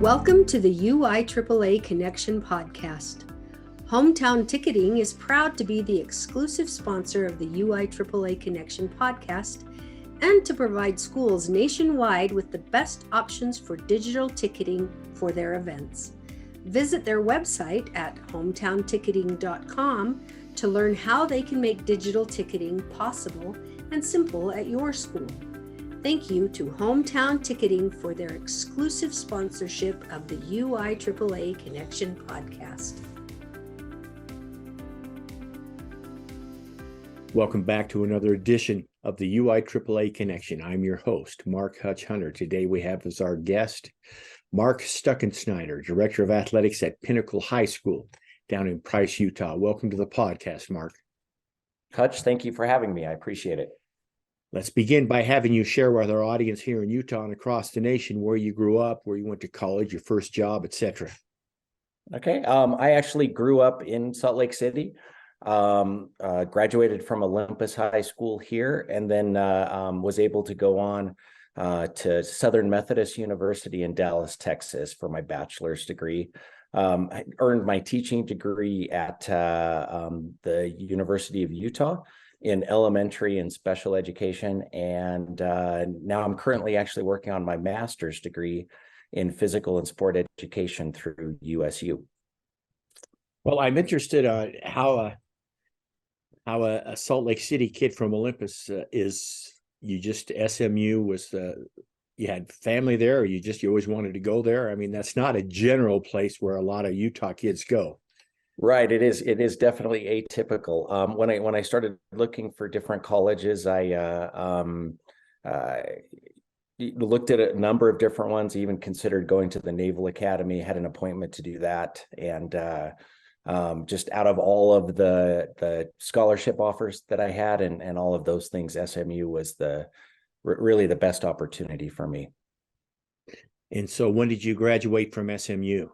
Welcome to the UIAAA Connection podcast. Hometown Ticketing is proud to be the exclusive sponsor of the UIAAA Connection podcast and to provide schools nationwide with the best options for digital ticketing for their events. Visit their website at hometownticketing.com to learn how they can make digital ticketing possible and simple at your school. Thank you to Hometown Ticketing for their exclusive sponsorship of the UIAAA Connection podcast. Welcome back to another edition of the UIAAA Connection. I'm your host, Mark Hutch Hunter. Today we have as our guest, Mark Stuckenschneider, Director of Athletics at Pinnacle High School down in Price, Utah. Welcome to the podcast, Mark. Hutch, thank you for having me. I appreciate it. Let's begin by having you share with our audience here in Utah and across the nation where you grew up, where you went to college, your first job, etc. Okay. I actually grew up in Salt Lake City, graduated from Olympus High School here, and then was able to go on to Southern Methodist University in Dallas, Texas for my bachelor's degree. I earned my teaching degree at the University of Utah in elementary and special education. And now I'm currently actually working on my master's degree in physical and sport education through USU. Well, I'm interested in how a Salt Lake City kid from Olympus is. You just SMU was you had family there, or you always wanted to go there? I mean, that's not a general place where a lot of Utah kids go. Right. It is definitely atypical. When I started looking for different colleges, I looked at a number of different ones, even considered going to the Naval Academy, had an appointment to do that. And just out of all of the scholarship offers that I had and all of those things, SMU was really the best opportunity for me. And so when did you graduate from SMU?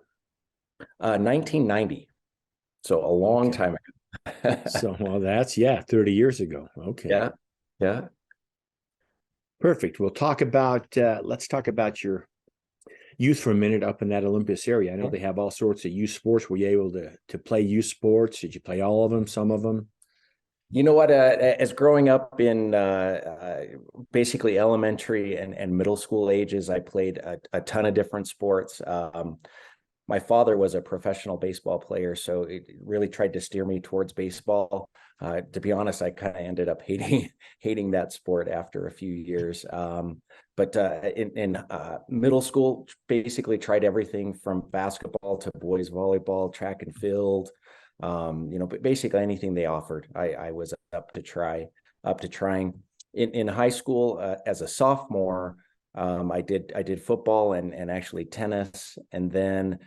1990. So a long time ago. So, well, that's 30 years ago. Okay. Yeah. Perfect. Let's talk about your youth for a minute up in that Olympus area. I know they have all sorts of youth sports. Were you able to play youth sports? Did you play all of them, some of them? You know what, as growing up in basically elementary and middle school ages, I played a ton of different sports. My father was a professional baseball player, so it really tried to steer me towards baseball. To be honest, I kind of ended up hating that sport after a few years. But in middle school, basically tried everything from basketball to boys volleyball, track and field. But basically anything they offered, I was up to trying. In high school, as a sophomore, I did football and actually tennis, and then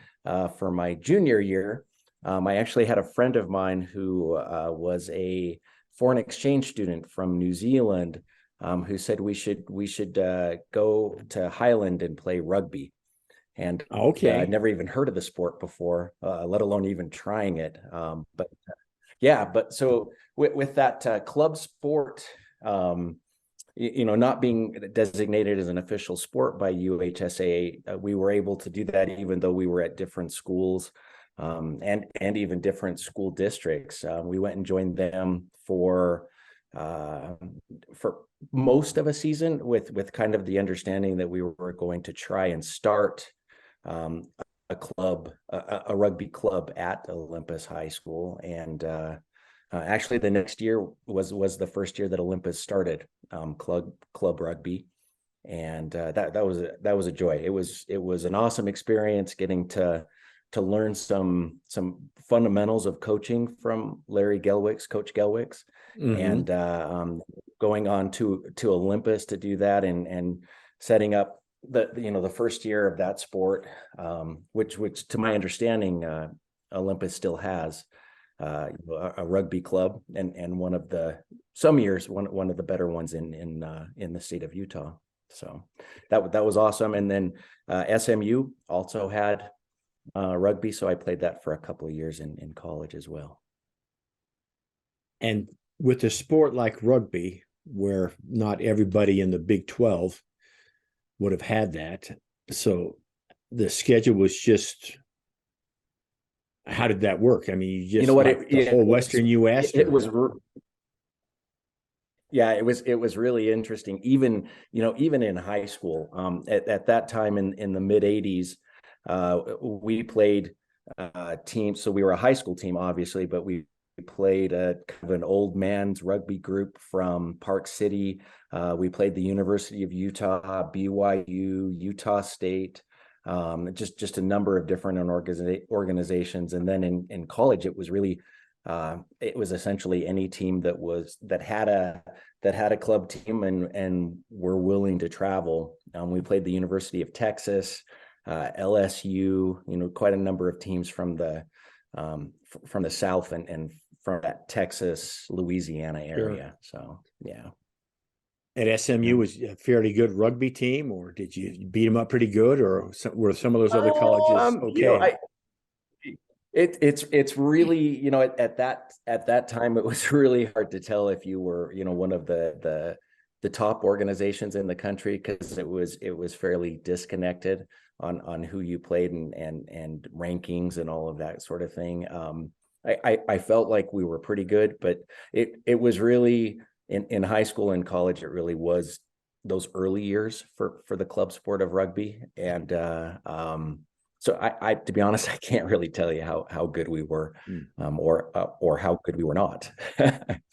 for my junior year, I actually had a friend of mine who was a foreign exchange student from New Zealand, who said we should go to Highland and play rugby. And I'd never even heard of the sport before, let alone even trying it. But so with that club sport, not being designated as an official sport by UHSAA, we were able to do that even though we were at different schools and even different school districts. We went and joined them for most of a season with kind of the understanding that we were going to try and start a rugby club at Olympus High School. And actually, the next year was the first year that Olympus started club rugby, and that was a joy. It was an awesome experience getting to learn some fundamentals of coaching from Coach Gelwicks, mm-hmm. And going on to Olympus to do that and setting up the first year of that sport, which to my understanding, Olympus still has. A rugby club and one of the better ones in the state of Utah. So that was awesome. And then SMU also had rugby, so I played that for a couple of years in college as well. And with a sport like rugby, where not everybody in the Big 12 would have had that, so the schedule was just, how did that work? I mean, you just, You know what, like the whole Western US? it was yeah, it was really interesting. Even, even in high school, at that time in the mid 80s, we played teams. So we were a high school team, obviously, but we played a kind of an old man's rugby group from Park City. We played the University of Utah, BYU, Utah State, just a number of different organizations. And then in college, it was really it was essentially any team that had a club team and were willing to travel. We played the University of Texas, LSU, quite a number of teams from the South and from that Texas, Louisiana area. Sure. So, yeah. At SMU was a fairly good rugby team, or did you beat them up pretty good, or were some of those other colleges okay? It's really, at that time, it was really hard to tell if you were, one of the top organizations in the country, because it was fairly disconnected on who you played and rankings and all of that sort of thing. I felt like we were pretty good, but it was really in high school and college, it really was those early years for the club sport of rugby. And so I to be honest, I can't really tell you how good we were, or how good we were not.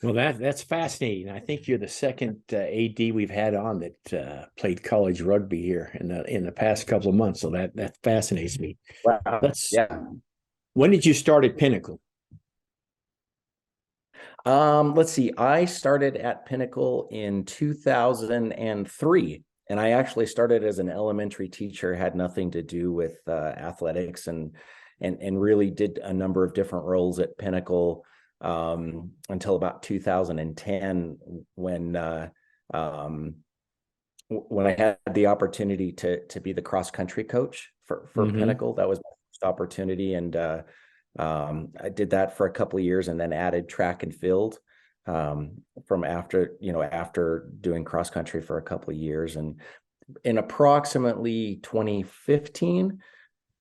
Well, that's fascinating. I think you're the second AD we've had on that played college rugby here in the past couple of months. So that fascinates me. Wow. Yeah. When did you start at Pinnacle? Let's see. I started at Pinnacle in 2003. And I actually started as an elementary teacher, had nothing to do with athletics, and really did a number of different roles at Pinnacle until about 2010, when I had the opportunity to be the cross country coach for Pinnacle. That was my first opportunity, and I did that for a couple of years, and then added track and field from after doing cross country for a couple of years. And in approximately 2015,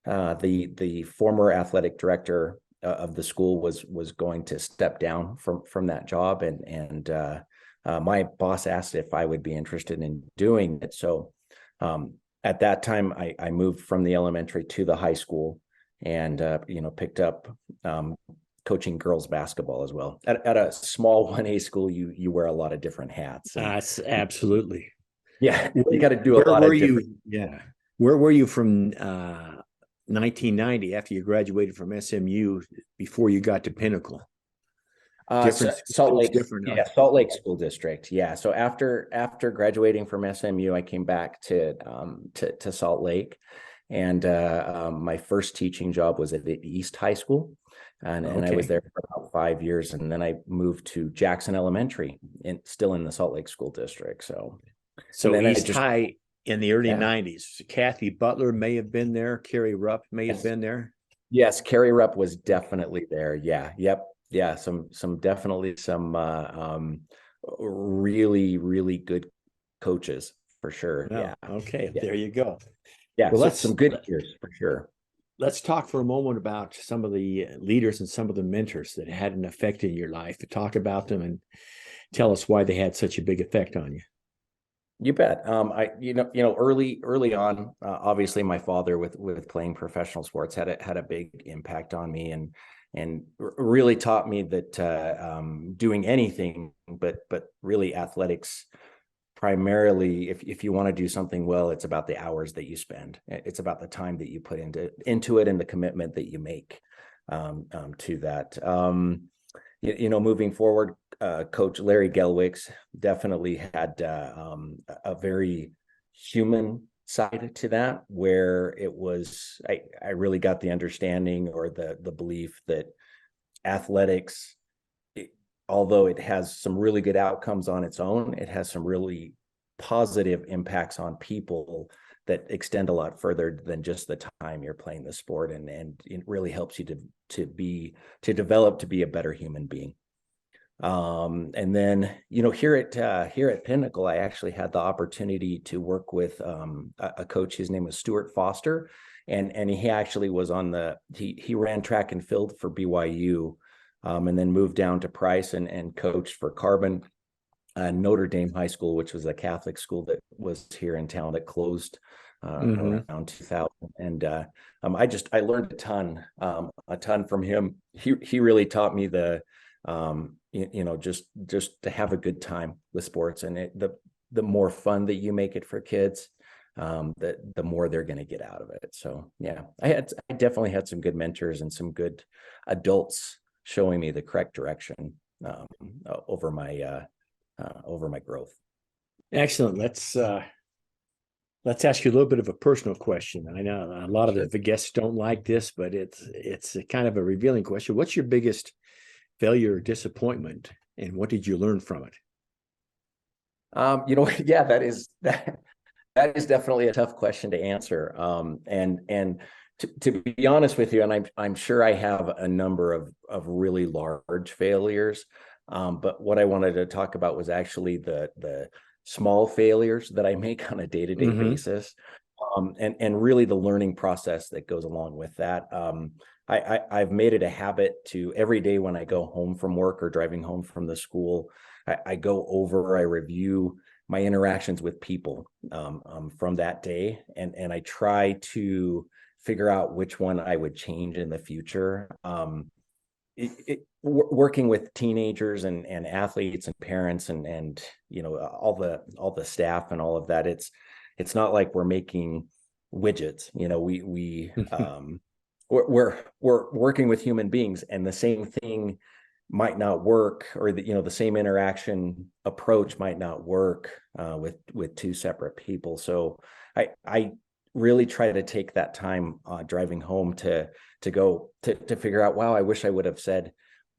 the former athletic director of the school was going to step down from that job, and my boss asked if I would be interested in doing it. So at that time, I moved from the elementary to the high school, and picked up coaching girls basketball as well. At a small 1A school, you wear a lot of different hats. Absolutely. Yeah, you got to do a lot of different. Yeah. Where were you from 1990 after you graduated from SMU before you got to Pinnacle? Salt Lake, Salt Lake School District. Yeah. So after graduating from SMU, I came back to Salt Lake, and my first teaching job was at the East High School. And I was there for about 5 years, and then I moved to Jackson Elementary, still in the Salt Lake School District. So East High in the early 90s. Kathy Butler may have been there. Carrie Rupp may have been there. Yes, Carrie Rupp was definitely there. Yeah, yep, yeah. Some really, really good coaches for sure. Oh, yeah. Okay, there you go. Yeah, well, that's some good years for sure. Let's talk for a moment about some of the leaders and some of the mentors that had an effect in your life. Talk about them and tell us why they had such a big effect on you. You bet. Early on, obviously my father with playing professional sports had a big impact on me, and really taught me that doing anything, but really athletics, primarily, if you want to do something well, it's about the hours that you spend. It's about the time that you put into it, and the commitment that you make to that. Moving forward, Coach Larry Gelwicks definitely had a very human side to that, where it was, I really got the understanding, or the belief that athletics, although it has some really good outcomes on its own, it has some really positive impacts on people that extend a lot further than just the time you're playing the sport, and it really helps you to develop to be a better human being. And then, here at Pinnacle, I actually had the opportunity to work with a coach. His name was Stuart Foster, and he actually was on he ran track and field for BYU, and then moved down to Price and coached for Carbon, Notre Dame High School, which was a Catholic school that was here in town that closed around 2000. And I learned a ton from him. He really taught me just to have a good time with sports, and the more fun that you make it for kids, the more they're going to get out of it. So yeah, I definitely had some good mentors and some good adults showing me the correct direction over my growth. Excellent. Let's ask you a little bit of a personal question. I know a lot of the guests don't like this, but it's a kind of a revealing question. What's your biggest failure or disappointment, and what did you learn from it? Yeah, that is definitely a tough question to answer. And to be honest with you, and I'm sure I have a number of really large failures. But what I wanted to talk about was actually the small failures that I make on a day-to-day basis, and really the learning process that goes along with that. I've made it a habit to every day when I go home from work or driving home from the school, I review my interactions with people from that day, and I try to figure out which one I would change in the future. Working with teenagers and athletes and parents and all the staff and all of that, it's not like we're making widgets. We're working with human beings, and the same thing might not work, or the same interaction approach might not work with two separate people. So I really try to take that time driving home to figure out, wow, I wish I would have said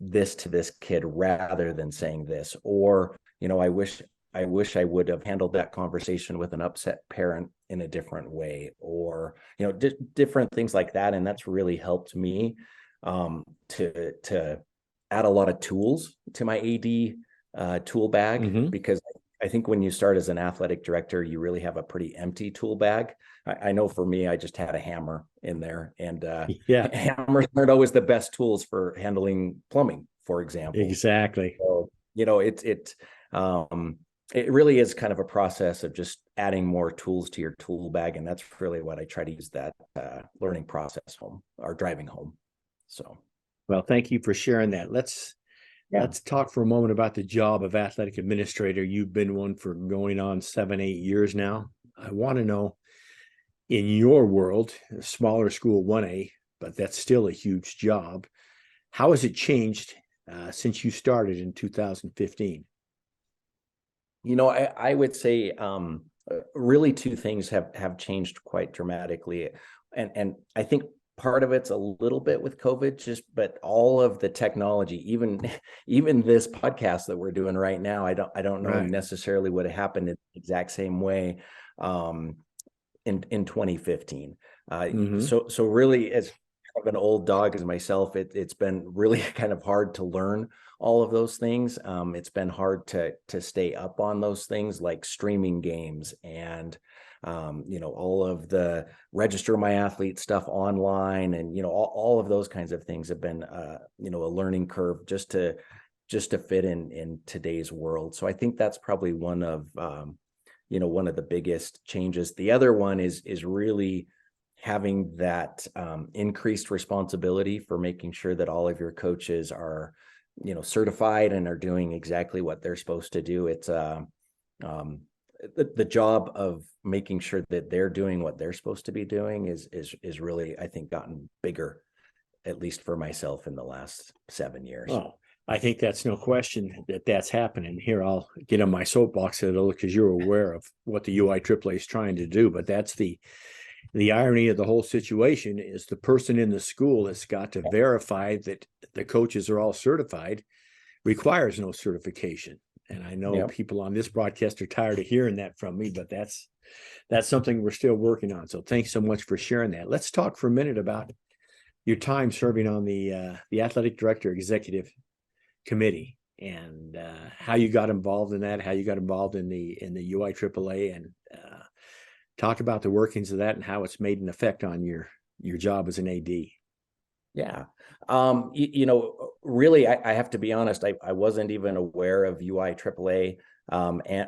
this to this kid rather than saying this, or I wish I would have handled that conversation with an upset parent in a different way, or different things like that. And that's really helped me to add a lot of tools to my AD tool bag, because I think when you start as an athletic director, you really have a pretty empty tool bag. I know for me, I just had a hammer in there, and hammers aren't always the best tools for handling plumbing, for example. Exactly. So, it really is kind of a process of just adding more tools to your tool bag, and that's really what I try to use that learning process home or driving home. So, well, thank you for sharing that. Let's talk for a moment about the job of athletic administrator. You've been one for going on 7-8 years now. I want to know, in your world, a smaller school 1A, but that's still a huge job, how has it changed since you started in 2015? I would say really two things have changed quite dramatically. And I think part of it's a little bit with COVID, but all of the technology, even this podcast that we're doing right now, I don't know necessarily would have happened in the exact same way in 2015. So really, as kind of an old dog as myself, it's been really kind of hard to learn all of those things. It's been hard to stay up on those things like streaming games and all of the register my athlete stuff online, and all of those kinds of things have been a learning curve just to fit in today's world. So I think that's probably one of the biggest changes. The other one is really having that increased responsibility for making sure that all of your coaches are certified and are doing exactly what they're supposed to do. It's the job of making sure that they're doing what they're supposed to be doing is really, I think, gotten bigger, at least for myself, in the last 7 years. Oh, I think that's no question that's happening. Here, I'll get on my soapbox a little because you're aware of what the UIAAA is trying to do, but that's the irony of the whole situation is the person in the school that's got to verify that the coaches are all certified requires no certification. And I know people on this broadcast are tired of hearing that from me, but that's something we're still working on. So thanks so much for sharing that. Let's talk for a minute about your time serving on the athletic director executive committee and how you got involved in that, how you got involved in the UIAAA, and talk about the workings of that and how it's made an effect on your your job as an AD? Yeah. Really, I have to be honest, I wasn't even aware of UIAAA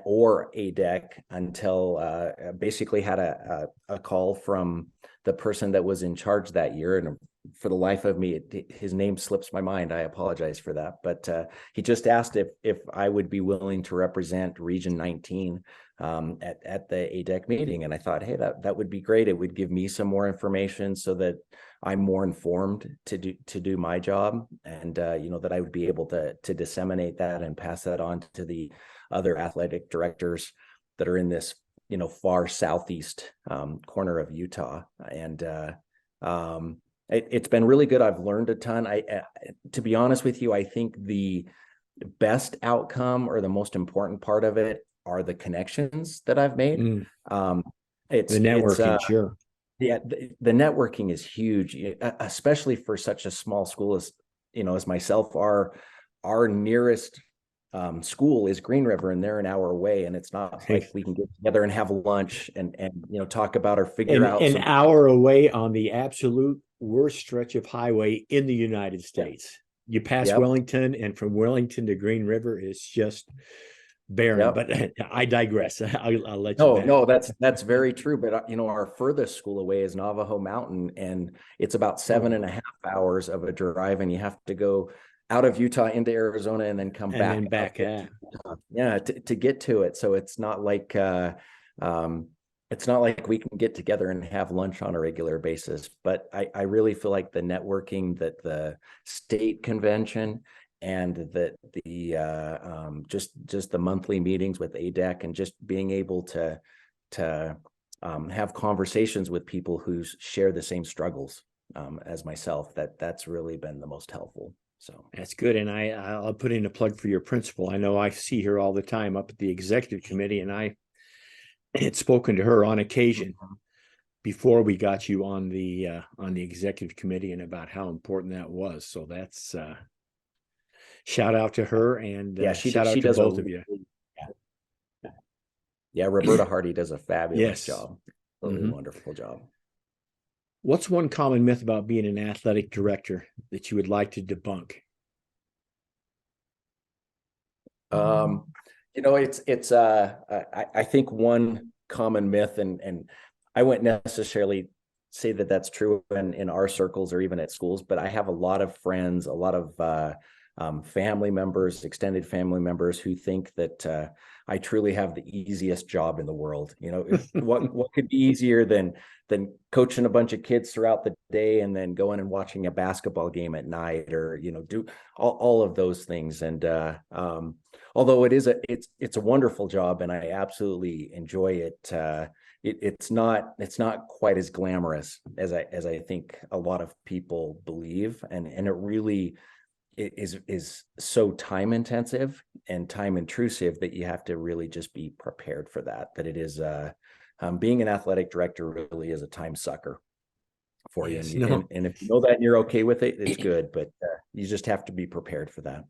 or ADEC until basically had a call from the person that was in charge that year. And for the life of me, his name slips my mind. I apologize for that. But he just asked if I would be willing to represent Region 19 at the ADEC meeting. And I thought, hey, that would be great. It would give me some more information so that I'm more informed to do my job, and that I would be able to disseminate that and pass that on to the other athletic directors that are in this far southeast corner of Utah. And it's been really good. I've learned a ton. To be honest with you, I think the best outcome or the most important part of it are the connections that I've made. It's the networking, sure. Yeah, the networking is huge, especially for such a small school as myself. Our nearest school is Green River, and they're an hour away, and it's not like we can get together and have lunch and talk about or figure out an hour away on the absolute worst stretch of highway in the United States. You pass Wellington, and from Wellington to Green River is just barren. But I digress. I'll let you. No, that's very true. But our furthest school away is Navajo Mountain, and it's about 7.5 hours of a drive, and you have to go out of Utah into Arizona and then come back. To get to it. So it's not like we can get together and have lunch on a regular basis. But I really feel like the networking that the state convention and that the just the monthly meetings with ADEC and just being able to have conversations with people who share the same struggles as myself, that's really been the most helpful. So that's good. And I'll put in a plug for your principal. I know I see her all the time up at the executive committee, and I had spoken to her on occasion before we got you on the executive committee, and about how important that was. So that's shout out to her, and shout out to both of you. Yeah, Roberta Hardy does a fabulous job. Really wonderful job. What's one common myth about being an athletic director that you would like to debunk? I think one common myth, and I wouldn't necessarily say that that's true in our circles or even at schools, but I have a lot of friends, a lot of family members, extended family members who think that I truly have the easiest job in the world. What could be easier than coaching a bunch of kids throughout the day and then going and watching a basketball game at night, or do all of those things. And although it's a wonderful job and I absolutely enjoy it, it's not quite as glamorous as I think a lot of people believe, and it really is so time intensive and time intrusive that you have to really just be prepared for that it is being an athletic director really is a time sucker for you. And if you know that and you're okay with it, it's good, but you just have to be prepared for that.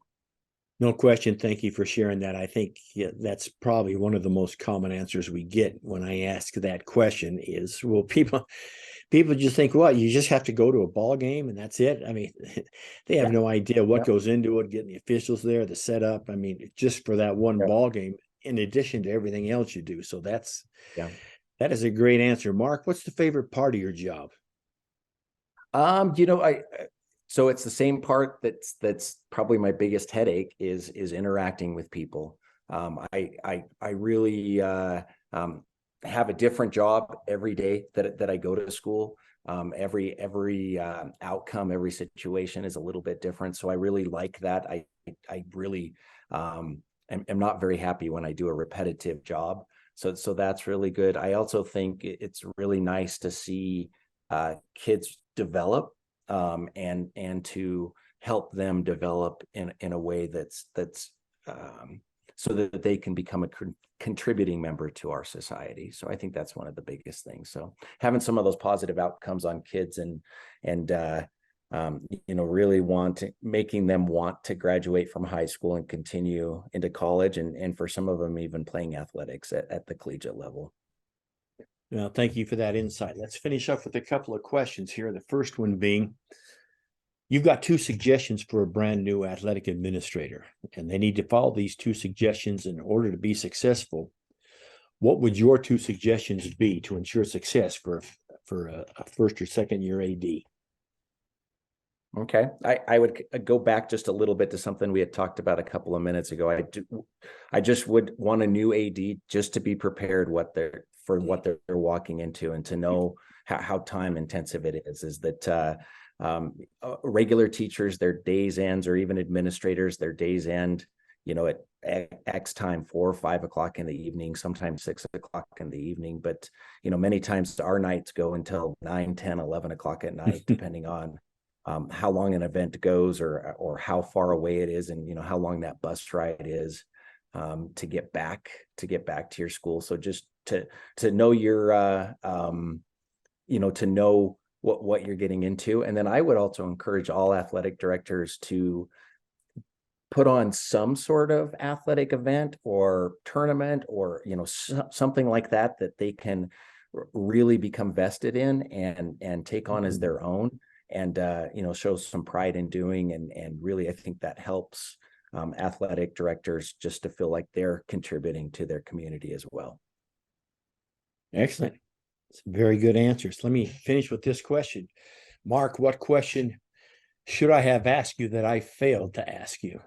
No question. Thank you for sharing that. I think that's probably one of the most common answers we get when I ask that question is, well, people just think, well, you just have to go to a ball game and that's it. I mean, they have no idea what goes into it, getting the officials there, the setup. I mean, just for that one ball game, in addition to everything else you do. So that is a great answer. Mark, what's the favorite part of your job? So it's the same part that's probably my biggest headache is interacting with people. I really have a different job every day that I go to school. Every outcome, every situation is a little bit different. So I really like that. I really am not very happy when I do a repetitive job. So that's really good. I also think it's really nice to see kids develop and to help them develop in a way that's so that they can become a contributing member to our society. So I think that's one of the biggest things. So having some of those positive outcomes on kids and really making them want to graduate from high school and continue into college, and for some of them even playing athletics at the collegiate level. Well, thank you for that insight. Let's finish up with a couple of questions here. The first one being, you've got 2 suggestions for a brand new athletic administrator, and they need to follow these 2 suggestions in order to be successful. What would your 2 suggestions be to ensure success for a first or second year AD? Okay, I would go back just a little bit to something we had talked about a couple of minutes ago. I just would want a new AD just to be prepared what they're walking into, and to know how time intensive it is. Is that regular teachers, their days ends, or even administrators, their days end, at X time, 4 or 5 o'clock in the evening, sometimes 6 o'clock in the evening. But, many times our nights go until 9, 10, 11 o'clock at night, depending on how long an event goes, or how far away it is, and, how long that bus ride is to get back to your school. So just to know your, to know what you're getting into. And then I would also encourage all athletic directors to put on some sort of athletic event or tournament, or something like that they can really become vested in and take on as their own, and show some pride in doing. And really, I think that helps athletic directors just to feel like they're contributing to their community as well. Excellent. Some very good answers. Let me finish with this question. Mark, what question should I have asked you that I failed to ask you?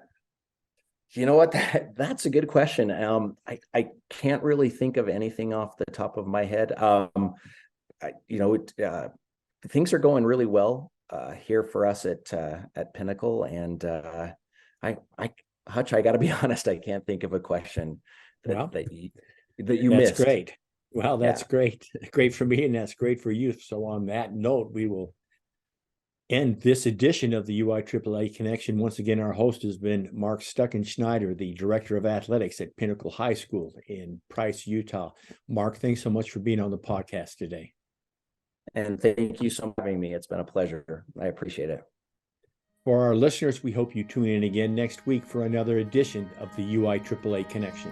You know what? That's a good question. I can't really think of anything off the top of my head. Things are going really well here for us at Pinnacle, and Hutch, I got to be honest, I can't think of a question that you missed. That's great. Well, that's great. Great for me, and that's great for you. So on that note, we will end this edition of the UIAAA Connection. Once again, our host has been Mark Stuckenschneider, the Director of Athletics at Pinnacle High School in Price, Utah. Mark, thanks so much for being on the podcast today. And thank you so much for having me. It's been a pleasure. I appreciate it. For our listeners, we hope you tune in again next week for another edition of the UIAAA Connection.